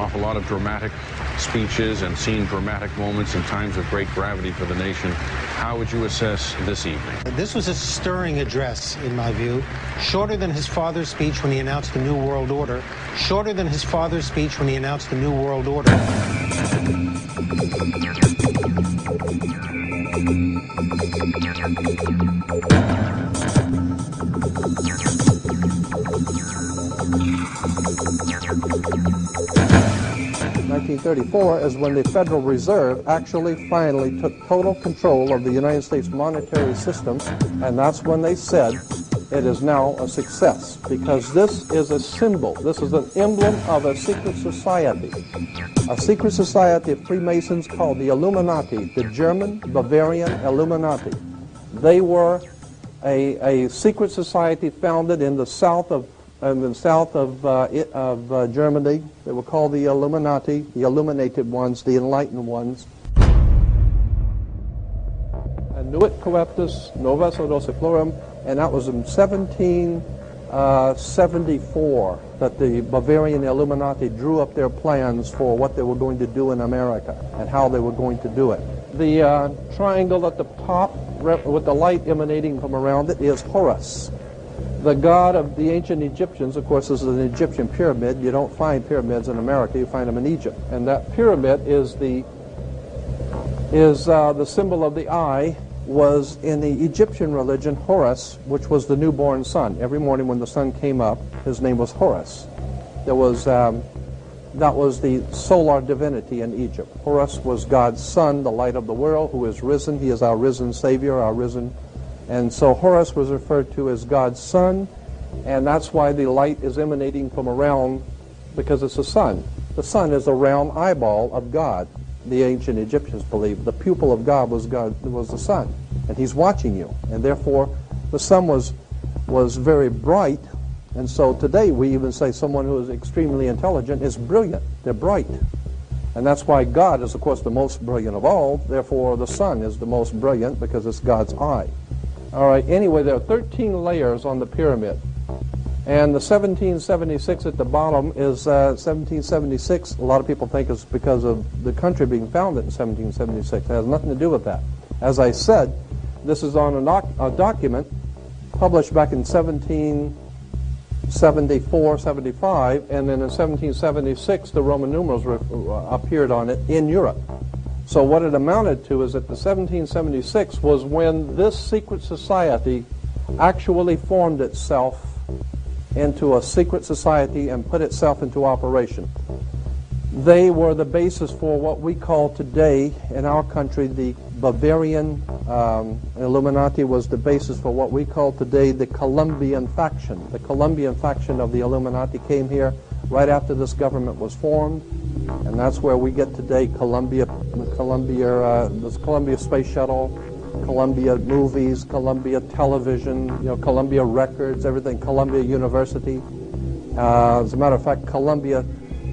Off a lot of dramatic speeches and seen dramatic moments in times of great gravity for the nation. How would you assess this evening? This was a stirring address, in my view. Shorter than his father's speech when he announced the New World Order. Shorter than his father's speech when he announced the New World Order. In 1934 is when the Federal Reserve actually finally took total control of the United States monetary system, and that's when they said it is now a success, because this is a symbol, this is an emblem of a secret society of Freemasons called the Illumi nati, the German Bavarian Illumi nati. They were a secret society founded in the south of Germany. They were called the Illumi nati, the illuminated ones, the enlightened ones. Nuit coeptis, nova sodosiflorum, and that was in 1774 that the Bavarian Illumi nati drew up their plans for what they were going to do in America and how they were going to do it. The triangle at the top with the light emanating from around it is Horus. The god of the ancient Egyptians, of course, this is an Egyptian pyramid. You don't find pyramids in America, you find them in Egypt. And that pyramid is the symbol of the eye, was in the Egyptian religion Horus, which was the newborn sun. Every morning when the sun came up, his name was Horus. That was the solar divinity in Egypt. Horus was God's son, the light of the world, who is risen. He is our risen Savior, our risen. And so Horus was referred to as God's son, and that's why the light is emanating from around, because it's the sun. The sun is a round eyeball of God. The ancient Egyptians believed the pupil of God was the sun, and he's watching you, and therefore the sun was very bright. And so today we even say someone who is extremely intelligent is brilliant. They're bright, and that's why God is, of course, the most brilliant of all. Therefore the sun is the most brilliant because it's God's eye. All right, anyway, there are 13 layers on the pyramid. And the 1776 at the bottom is 1776. A lot of people think it's because of the country being founded in 1776. It has nothing to do with that. As I said, this is on a document published back in 1774, 75, and then in 1776 the Roman numerals appeared on it in Europe. So what it amounted to is that the 1776 was when this secret society actually formed itself into a secret society and put itself into operation. They were the basis for what we call today in our country the Bavarian Illumi nati was the basis for what we call today the Colombian faction. The Colombian faction of the Illumi nati came here right after this government was formed, and that's where we get today this Columbia Space Shuttle, Columbia Movies, Columbia Television, Columbia Records, everything, Columbia University. As a matter of fact, Columbia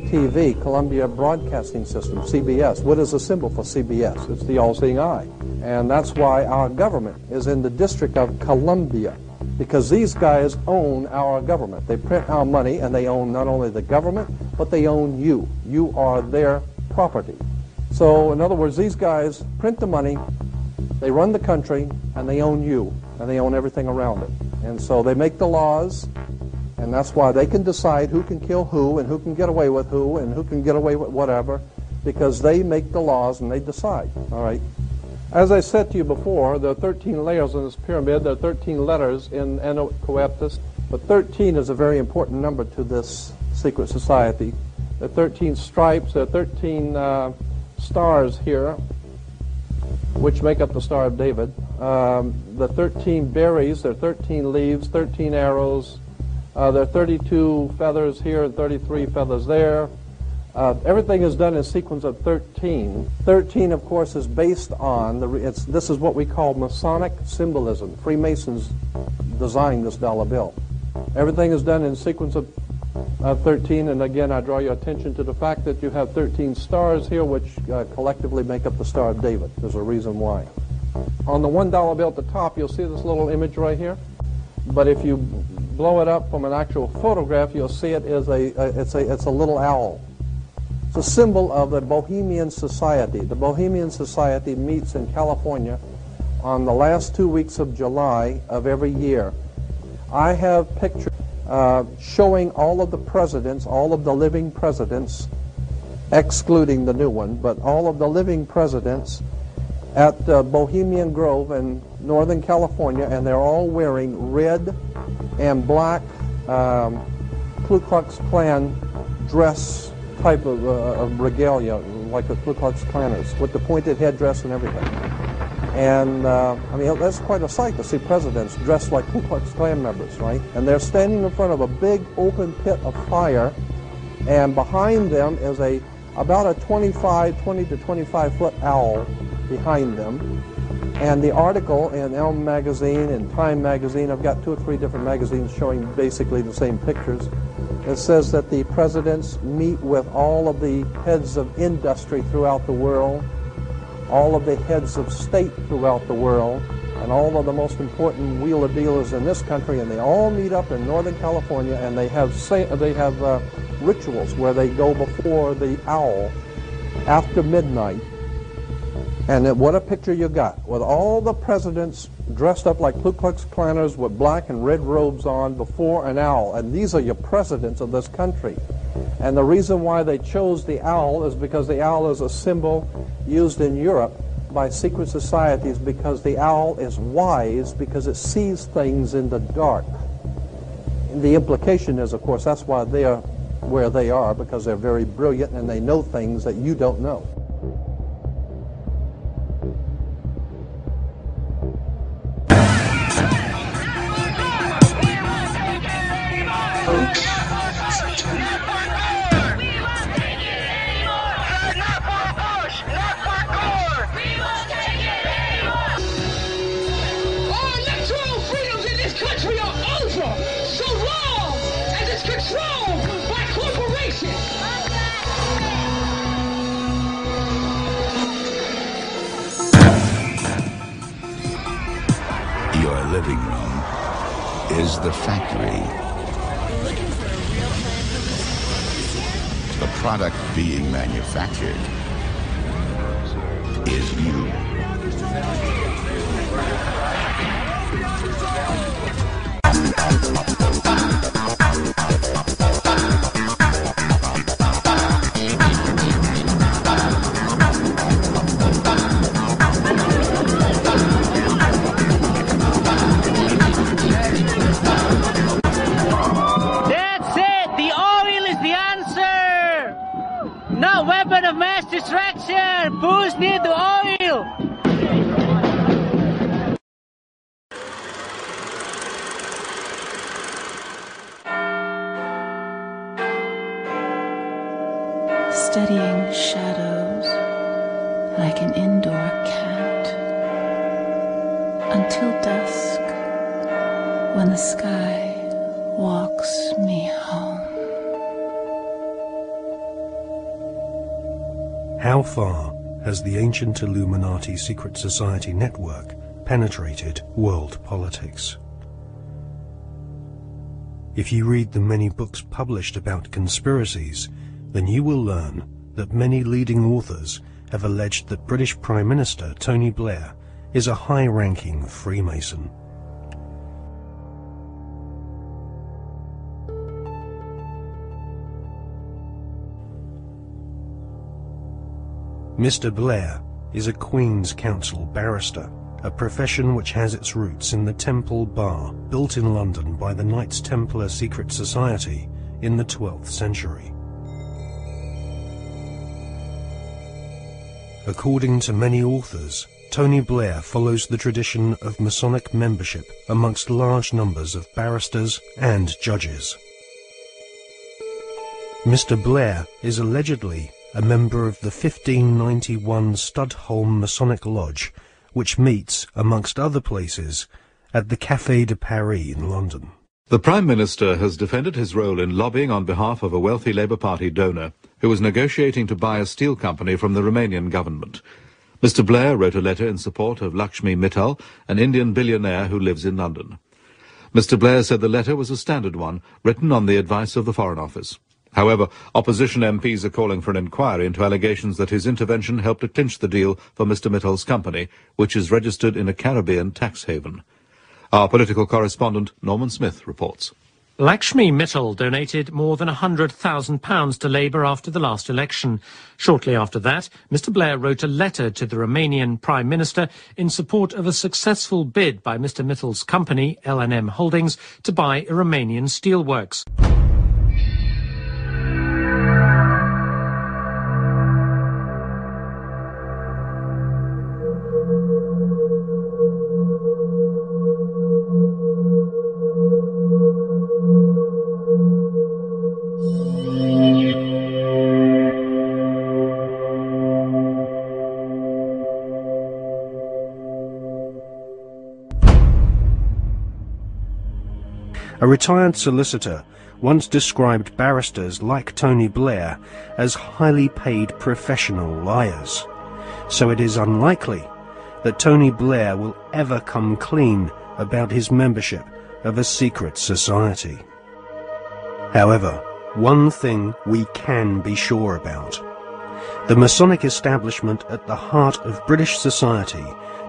TV, Columbia Broadcasting System, CBS. What is the symbol for CBS? It's the all-seeing eye. And that's why our government is in the District of Columbia, because these guys own our government. They print our money, and they own not only the government, but they own you. You are their property. So, in other words, these guys print the money, they run the country, and they own you, and they own everything around it. And so they make the laws, and that's why they can decide who can kill who, and who can get away with who, and who can get away with whatever, because they make the laws and they decide. All right. As I said to you before, there are 13 layers in this pyramid. There are 13 letters in Nuit coeptis, but 13 is a very important number to this secret society. There are 13 stripes. There are 13 stars here, which make up the Star of David. The 13 berries, there are 13 leaves, 13 arrows. There are 32 feathers here and 33 feathers there. Everything is done in a sequence of 13. 13, of course, is based on, this is what we call Masonic symbolism. Freemasons designed this dollar bill. Everything is done in a sequence of 13, and again, I draw your attention to the fact that you have 13 stars here, which collectively make up the Star of David. There's a reason why. On the $1 bill at the top, you'll see this little image right here. But if you blow it up from an actual photograph, you'll see it is it's a little owl. It's a symbol of the Bohemian Society. The Bohemian Society meets in California on the last 2 weeks of July of every year. I have pictures showing all of the presidents, all of the living presidents, excluding the new one, but all of the living presidents at Bohemian Grove in Northern California, and they're all wearing red and black Ku Klux Klan dress type of regalia, like the Ku Klux Klanners, with the pointed headdress and everything. And I mean, that's quite a sight to see presidents dressed like Ku Klux Klan members, right? And they're standing in front of a big open pit of fire, and behind them is about a 20 to 25 foot owl behind them. And the article in Elm magazine and Time magazine, I've got 2 or 3 different magazines showing basically the same pictures. It says that the presidents meet with all of the heads of industry throughout the world, all of the heads of state throughout the world, and all of the most important wheeler dealers in this country, and they all meet up in Northern California, and they have rituals where they go before the owl after midnight. And what a picture you got, with all the presidents dressed up like Ku Klux Klanners with black and red robes on before an owl. And these are your presidents of this country. And the reason why they chose the owl is because the owl is a symbol used in Europe by secret societies, because the owl is wise, because it sees things in the dark. And the implication is, of course, that's why they are where they are, because they're very brilliant and they know things that you don't know. Living room is the factory. The product being manufactured is you. Weapon of mass destruction! Fools need the oil! Studying shadows like an indoor cat until dusk, when the sky walks me home. How far has the ancient Illuminati secret society network penetrated world politics? If you read the many books published about conspiracies, then you will learn that many leading authors have alleged that British Prime Minister Tony Blair is a high-ranking Freemason. Mr. Blair is a Queen's Counsel barrister, a profession which has its roots in the Temple Bar, built in London by the Knights Templar secret society in the 12th century. According to many authors, Tony Blair follows the tradition of Masonic membership amongst large numbers of barristers and judges. Mr. Blair is allegedly a member of the 1591 Studholme Masonic Lodge, which meets, amongst other places, at the Café de Paris in London. The Prime Minister has defended his role in lobbying on behalf of a wealthy Labour Party donor who was negotiating to buy a steel company from the Romanian government. Mr. Blair wrote a letter in support of Lakshmi Mittal, an Indian billionaire who lives in London. Mr. Blair said the letter was a standard one, written on the advice of the Foreign Office. However, opposition MPs are calling for an inquiry into allegations that his intervention helped to clinch the deal for Mr. Mittal's company, which is registered in a Caribbean tax haven. Our political correspondent, Norman Smith, reports. Lakshmi Mittal donated more than £100,000 to Labour after the last election. Shortly after that, Mr. Blair wrote a letter to the Romanian Prime Minister in support of a successful bid by Mr. Mittal's company, L&M Holdings, to buy a Romanian steelworks. A retired solicitor once described barristers like Tony Blair as highly paid professional liars. So it is unlikely that Tony Blair will ever come clean about his membership of a secret society. However, one thing we can be sure about. The Masonic establishment at the heart of British society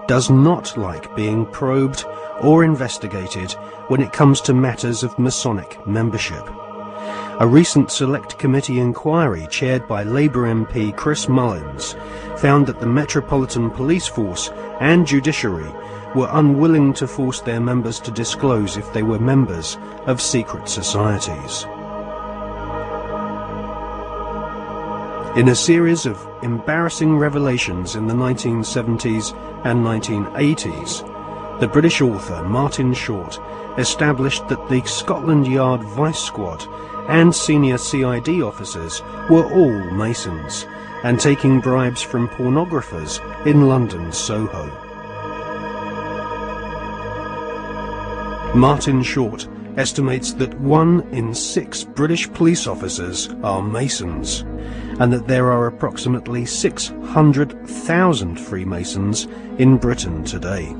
does not like being probed or investigated when it comes to matters of Masonic membership. A recent Select Committee inquiry chaired by Labour MP Chris Mullins found that the Metropolitan Police Force and Judiciary were unwilling to force their members to disclose if they were members of secret societies. In a series of embarrassing revelations in the 1970s and 1980s, the British author Martin Short established that the Scotland Yard Vice Squad and senior CID officers were all Masons and taking bribes from pornographers in London's Soho. Martin Short estimates that 1 in 6 British police officers are Masons, and that there are approximately 600,000 Freemasons in Britain today.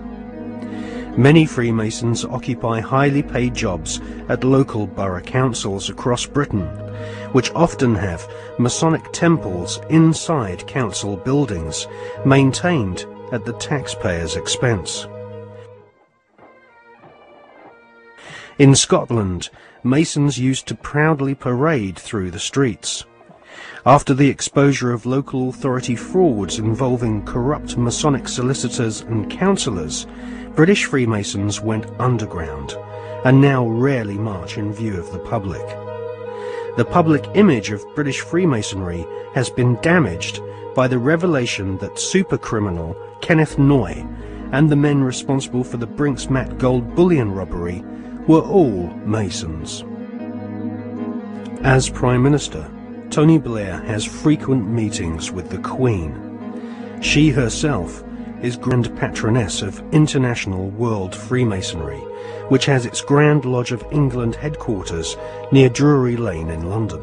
Many Freemasons occupy highly paid jobs at local borough councils across Britain, which often have Masonic temples inside council buildings, maintained at the taxpayer's expense. In Scotland, Masons used to proudly parade through the streets. After the exposure of local authority frauds involving corrupt Masonic solicitors and councillors, British Freemasons went underground and now rarely march in view of the public. The public image of British Freemasonry has been damaged by the revelation that supercriminal Kenneth Noye and the men responsible for the Brinks-Mat gold bullion robbery were all Masons. As Prime Minister, Tony Blair has frequent meetings with the Queen. She herself is Grand Patroness of International World Freemasonry, which has its Grand Lodge of England headquarters near Drury Lane in London.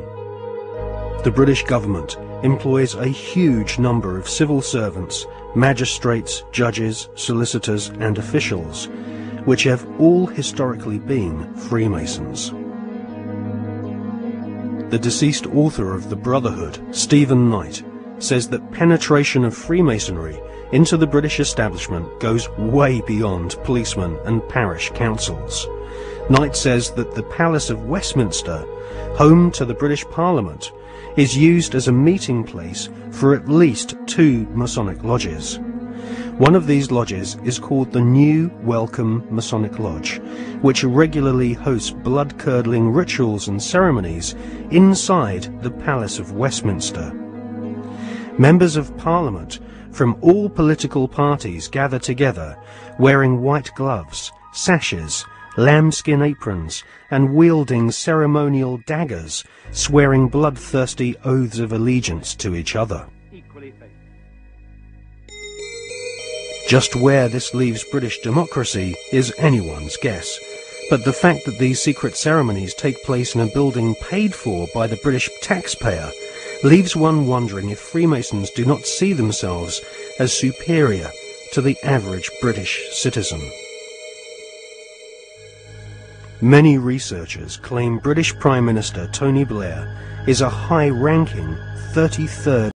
The British government employs a huge number of civil servants, magistrates, judges, solicitors and officials, which have all historically been Freemasons. The deceased author of The Brotherhood, Stephen Knight, says that penetration of Freemasonry into the British establishment goes way beyond policemen and parish councils. Knight says that the Palace of Westminster, home to the British Parliament, is used as a meeting place for at least 2 Masonic lodges. One of these lodges is called the New Welcome Masonic Lodge, which regularly hosts blood-curdling rituals and ceremonies inside the Palace of Westminster. Members of Parliament from all political parties gather together, wearing white gloves, sashes, lambskin aprons, and wielding ceremonial daggers, swearing bloodthirsty oaths of allegiance to each other. Just where this leaves British democracy is anyone's guess, but the fact that these secret ceremonies take place in a building paid for by the British taxpayer leaves one wondering if Freemasons do not see themselves as superior to the average British citizen. Many researchers claim British Prime Minister Tony Blair is a high-ranking 33rd